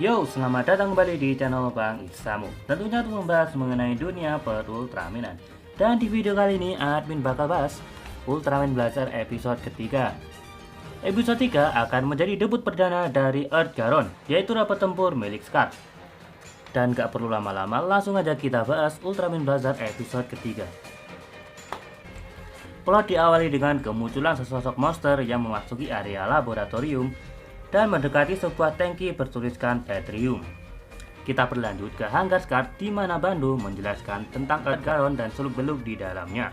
Yo, selamat datang kembali di channel Bang Isamu. Tentunya untuk membahas mengenai dunia per Ultramanan. Dan di video kali ini, admin bakal bahas Ultraman Blazer episode ketiga. Episode 3 akan menjadi debut perdana dari Earth Garon, yaitu rapat tempur milik Scar. Dan gak perlu lama-lama, langsung aja kita bahas Ultraman Blazer episode ketiga. Plot diawali dengan kemunculan sesosok monster yang memasuki area laboratorium dan mendekati sebuah tangki bertuliskan Tetrium. Kita berlanjut ke Hangar Scar di mana Bando menjelaskan tentang Earth Garon dan seluk-beluk di dalamnya.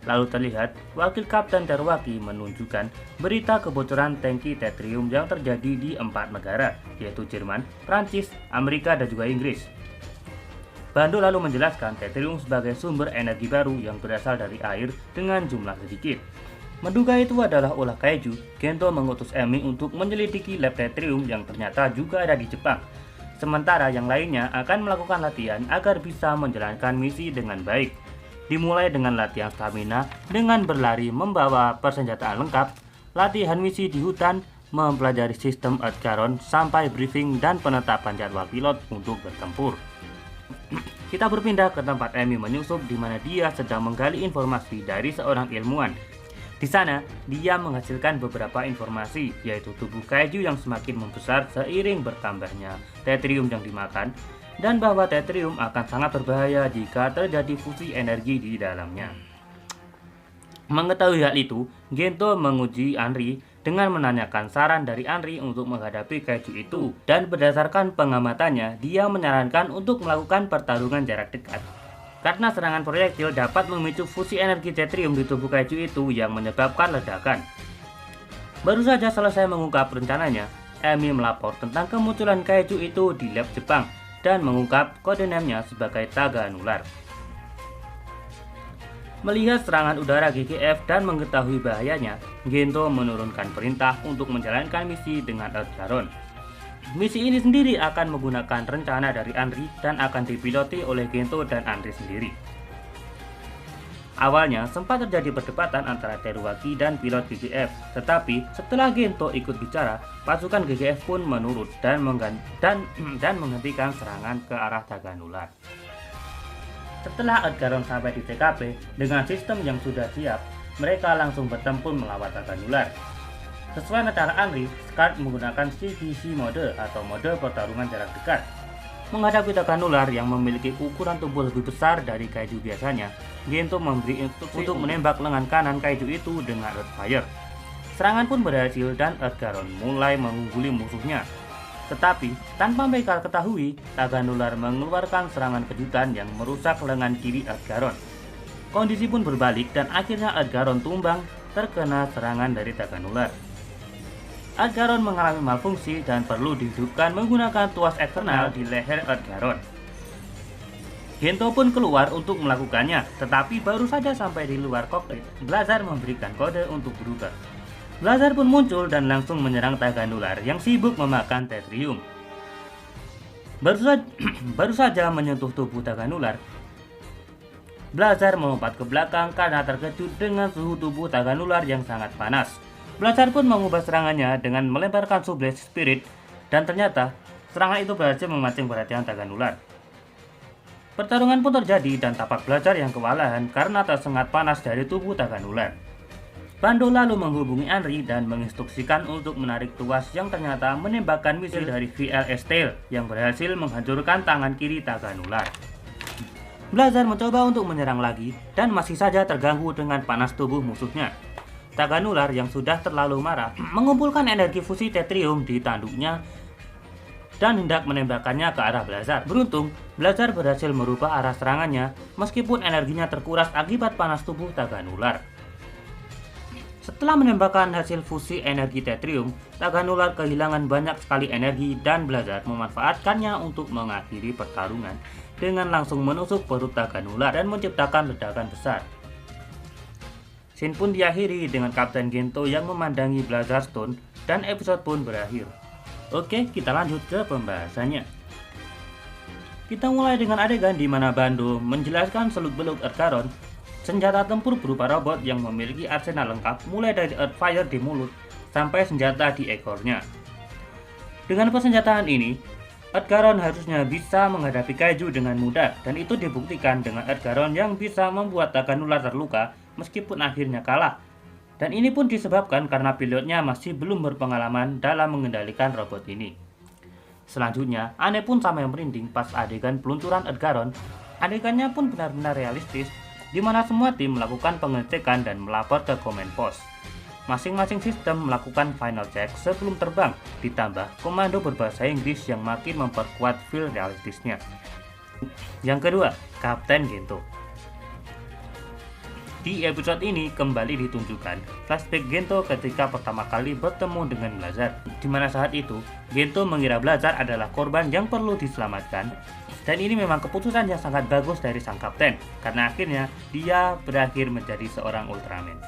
Lalu terlihat wakil Kapten Terwaki menunjukkan berita kebocoran tangki Tetrium yang terjadi di 4 negara, yaitu Jerman, Prancis, Amerika, dan juga Inggris. Bando lalu menjelaskan Tetrium sebagai sumber energi baru yang berasal dari air dengan jumlah sedikit. Menduga itu adalah ulah kaiju, Gento mengutus Emi untuk menyelidiki lab Tetrium yang ternyata juga ada di Jepang. Sementara yang lainnya akan melakukan latihan agar bisa menjalankan misi dengan baik. Dimulai dengan latihan stamina dengan berlari membawa persenjataan lengkap, latihan misi di hutan, mempelajari sistem Earth Garon sampai briefing dan penetapan jadwal pilot untuk bertempur. Kita berpindah ke tempat Emi menyusup di mana dia sedang menggali informasi dari seorang ilmuwan. Di sana, dia menghasilkan beberapa informasi, yaitu tubuh kaiju yang semakin membesar seiring bertambahnya Tetrium yang dimakan, dan bahwa Tetrium akan sangat berbahaya jika terjadi fusi energi di dalamnya. Mengetahui hal itu, Gento menguji Anri dengan menanyakan saran dari Anri untuk menghadapi kaiju itu, dan berdasarkan pengamatannya, dia menyarankan untuk melakukan pertarungan jarak dekat. Karena serangan proyektil dapat memicu fusi energi Tetrium di tubuh kaiju itu yang menyebabkan ledakan. Baru saja selesai mengungkap rencananya, Emi melapor tentang kemunculan kaiju itu di lab Jepang dan mengungkap kode name-nya sebagai Taganular. Melihat serangan udara GGF dan mengetahui bahayanya, Gento menurunkan perintah untuk menjalankan misi dengan Earth Garon. Misi ini sendiri akan menggunakan rencana dari Anri dan akan dipiloti oleh Gento dan Anri sendiri. Awalnya sempat terjadi perdebatan antara Teruwaki dan pilot GGF, tetapi setelah Gento ikut bicara, pasukan GGF pun menurut dan menghentikan serangan ke arah Taganular. Setelah Earth Garon sampai di TKP dengan sistem yang sudah siap, mereka langsung bertempur melawan Taganular. Sesuai rencana Anri, Scar menggunakan CVC mode atau mode pertarungan jarak dekat. Menghadapi Taganular yang memiliki ukuran tubuh lebih besar dari kaiju biasanya, Gento memberi instruksi untuk menembak lengan kanan kaiju itu dengan Earth Fire. Serangan pun berhasil dan Earth Garon mulai mengungguli musuhnya. Tetapi, tanpa mereka ketahui, Taganular mengeluarkan serangan kejutan yang merusak lengan kiri Earth Garon. Kondisi pun berbalik dan akhirnya Earth Garon tumbang terkena serangan dari Taganular. Earth Garon mengalami malfungsi dan perlu dihidupkan menggunakan tuas eksternal di leher Earth Garon. Gento pun keluar untuk melakukannya, tetapi baru saja sampai di luar kokpit, Blazer memberikan kode untuk berubah. Blazer pun muncul dan langsung menyerang Taganular yang sibuk memakan Tetrium. Baru saja menyentuh tubuh Taganular, Blazer melompat ke belakang karena terkejut dengan suhu tubuh Taganular yang sangat panas. Blazer pun mengubah serangannya dengan melemparkan Subless Spirit, dan ternyata serangan itu berhasil memancing perhatian Taganular. Pertarungan pun terjadi dan tapak Blazer yang kewalahan karena tersengat panas dari tubuh Taganular. Bando lalu menghubungi Anri dan menginstruksikan untuk menarik tuas yang ternyata menembakkan misil dari VLS Tail yang berhasil menghancurkan tangan kiri Taganular. Blazer mencoba untuk menyerang lagi dan masih saja terganggu dengan panas tubuh musuhnya. Taganular yang sudah terlalu marah mengumpulkan energi fusi Tetrium di tanduknya dan hendak menembakkannya ke arah Blazer. Beruntung, Blazer berhasil merubah arah serangannya meskipun energinya terkuras akibat panas tubuh Taganular. Setelah menembakkan hasil fusi energi Tetrium, Taganular kehilangan banyak sekali energi dan Blazer memanfaatkannya untuk mengakhiri pertarungan dengan langsung menusuk perut Taganular dan menciptakan ledakan besar. Scene pun diakhiri dengan Kapten Gento yang memandangi Blazer Stone dan episode pun berakhir. Oke, kita lanjut ke pembahasannya. Kita mulai dengan adegan di mana Bando menjelaskan seluk-beluk Earth Garon, senjata tempur berupa robot yang memiliki arsenal lengkap mulai dari Earth Fire di mulut sampai senjata di ekornya. Dengan persenjataan ini, Edgaron harusnya bisa menghadapi kaiju dengan mudah, dan itu dibuktikan dengan Edgaron yang bisa membuat Taganular terluka meskipun akhirnya kalah. Dan ini pun disebabkan karena pilotnya masih belum berpengalaman dalam mengendalikan robot ini. Selanjutnya, Ane pun sampai merinding pas adegan peluncuran Edgaron. Adegannya pun benar-benar realistis, di mana semua tim melakukan pengecekan dan melapor ke Command Post. Masing-masing sistem melakukan final check sebelum terbang, ditambah komando berbahasa Inggris yang makin memperkuat feel realistisnya. Yang kedua, Kapten Gento. Di episode ini kembali ditunjukkan flashback Gento ketika pertama kali bertemu dengan Blazar, di mana saat itu Gento mengira Blazar adalah korban yang perlu diselamatkan. Dan ini memang keputusan yang sangat bagus dari sang kapten, karena akhirnya dia berakhir menjadi seorang Ultraman.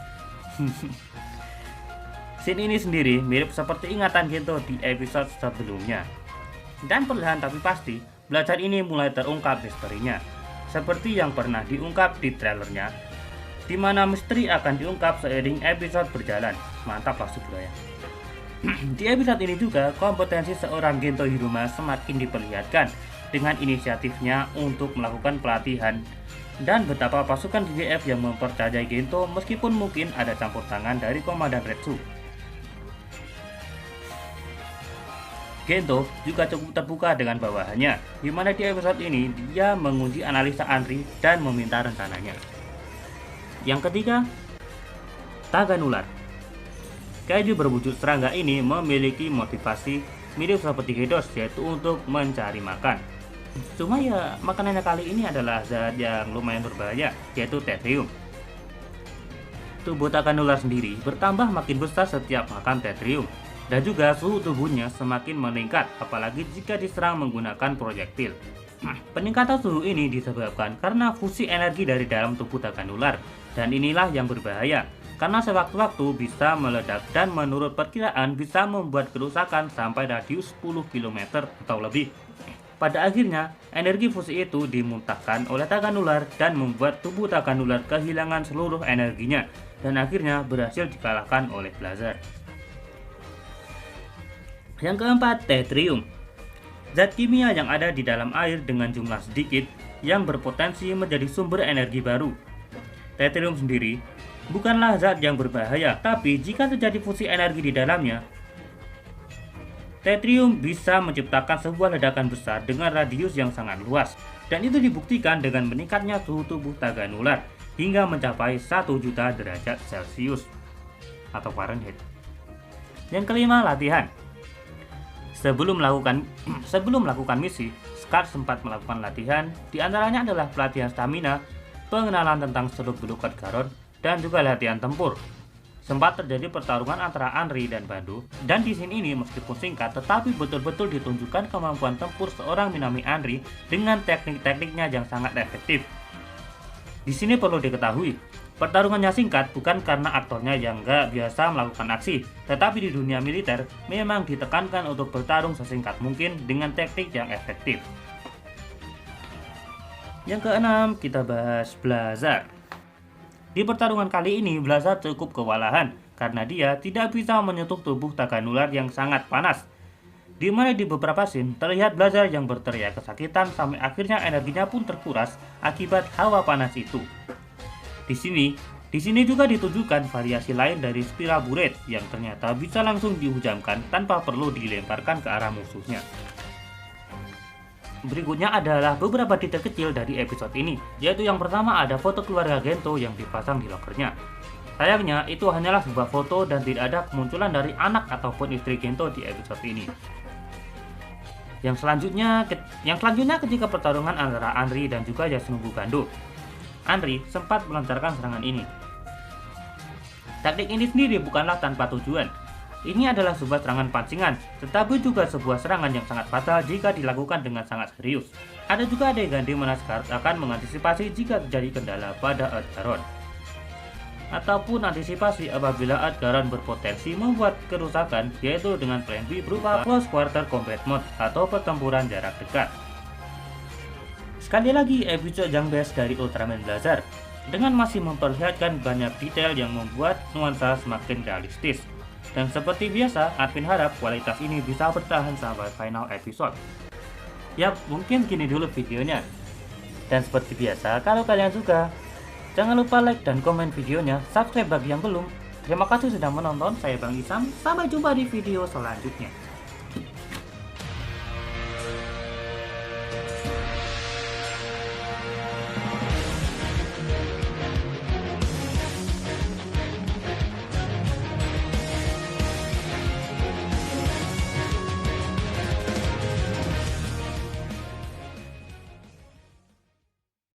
Scene ini sendiri mirip seperti ingatan Gento di episode sebelumnya. Dan perlahan tapi pasti, Blazar ini mulai terungkap misterinya, seperti yang pernah diungkap di trailernya, di mana misteri akan diungkap seiring episode berjalan. Mantap lah Subraya. Di episode ini juga, kompetensi seorang Gento Hiruma semakin diperlihatkan dengan inisiatifnya untuk melakukan pelatihan, dan betapa pasukan GGF yang mempercayai Gento meskipun mungkin ada campur tangan dari Komandan Retsu. Gento juga cukup terbuka dengan bawahannya, di mana di episode ini dia menguji analisa Anri dan meminta rencananya. Yang ketiga, Taganular. Kaiju berwujud serangga ini memiliki motivasi mirip seperti Gedos, yaitu untuk mencari makan. Cuma ya, makanannya kali ini adalah zat yang lumayan berbahaya, yaitu Tetrium. Tubuh Taganular sendiri bertambah makin besar setiap makan Tetrium, dan juga suhu tubuhnya semakin meningkat, apalagi jika diserang menggunakan proyektil. Peningkatan suhu ini disebabkan karena fusi energi dari dalam tubuh Taganular, dan inilah yang berbahaya, karena sewaktu-waktu bisa meledak dan menurut perkiraan bisa membuat kerusakan sampai radius 10 km atau lebih. Pada akhirnya, energi fusi itu dimuntahkan oleh Taganular dan membuat tubuh Taganular kehilangan seluruh energinya, dan akhirnya berhasil dikalahkan oleh Blazar. Yang keempat, Tetrium. Zat kimia yang ada di dalam air dengan jumlah sedikit yang berpotensi menjadi sumber energi baru. Tetrium sendiri bukanlah zat yang berbahaya, tapi jika terjadi fusi energi di dalamnya, Tetrium bisa menciptakan sebuah ledakan besar dengan radius yang sangat luas, dan itu dibuktikan dengan meningkatnya suhu tubuh Taganular hingga mencapai 1 juta derajat Celcius atau Fahrenheit. Yang kelima, latihan. Sebelum melakukan misi, Scar sempat melakukan latihan, diantaranya adalah pelatihan stamina, pengenalan tentang seluk-beluk Edgaron, dan juga latihan tempur. Sempat terjadi pertarungan antara Anri dan Bandu, dan di scene ini meskipun singkat tetapi betul-betul ditunjukkan kemampuan tempur seorang Minami Anri dengan teknik-tekniknya yang sangat efektif. Di sini perlu diketahui, pertarungannya singkat bukan karena aktornya yang nggak biasa melakukan aksi, tetapi di dunia militer memang ditekankan untuk bertarung sesingkat mungkin dengan teknik yang efektif. Yang keenam, kita bahas Blazar. Di pertarungan kali ini, Blazar cukup kewalahan karena dia tidak bisa menyentuh tubuh Taganular yang sangat panas. Di mana di beberapa scene terlihat Blazar yang berteriak kesakitan sampai akhirnya energinya pun terkuras akibat hawa panas itu. Di sini juga ditunjukkan variasi lain dari Spira Buret yang ternyata bisa langsung dihujamkan tanpa perlu dilemparkan ke arah musuhnya. Berikutnya adalah beberapa detail kecil dari episode ini, yaitu yang pertama ada foto keluarga Gento yang dipasang di lokernya. Sayangnya itu hanyalah sebuah foto dan tidak ada kemunculan dari anak ataupun istri Gento di episode ini. Yang selanjutnya ketika pertarungan antara Anri dan juga Yasunobу Bandu, Anri sempat melancarkan serangan ini. Taktik ini sendiri bukanlah tanpa tujuan. Ini adalah sebuah serangan pancingan, tetapi juga sebuah serangan yang sangat fatal jika dilakukan dengan sangat serius. Ada juga adegan di mana Scar akan mengantisipasi jika terjadi kendala pada Edgaron, ataupun antisipasi apabila Edgaron berpotensi membuat kerusakan, yaitu dengan plan B berupa Close Quarter Combat Mode atau pertempuran jarak dekat. Sekali lagi, episode yang best dari Ultraman Blazar, dengan masih memperlihatkan banyak detail yang membuat nuansa semakin realistis. Dan seperti biasa, Advin harap kualitas ini bisa bertahan sampai final episode. Yap, mungkin gini dulu videonya. Dan seperti biasa, kalau kalian suka, jangan lupa like dan komen videonya, subscribe bagi yang belum. Terima kasih sudah menonton, saya Bang Isam, sampai jumpa di video selanjutnya.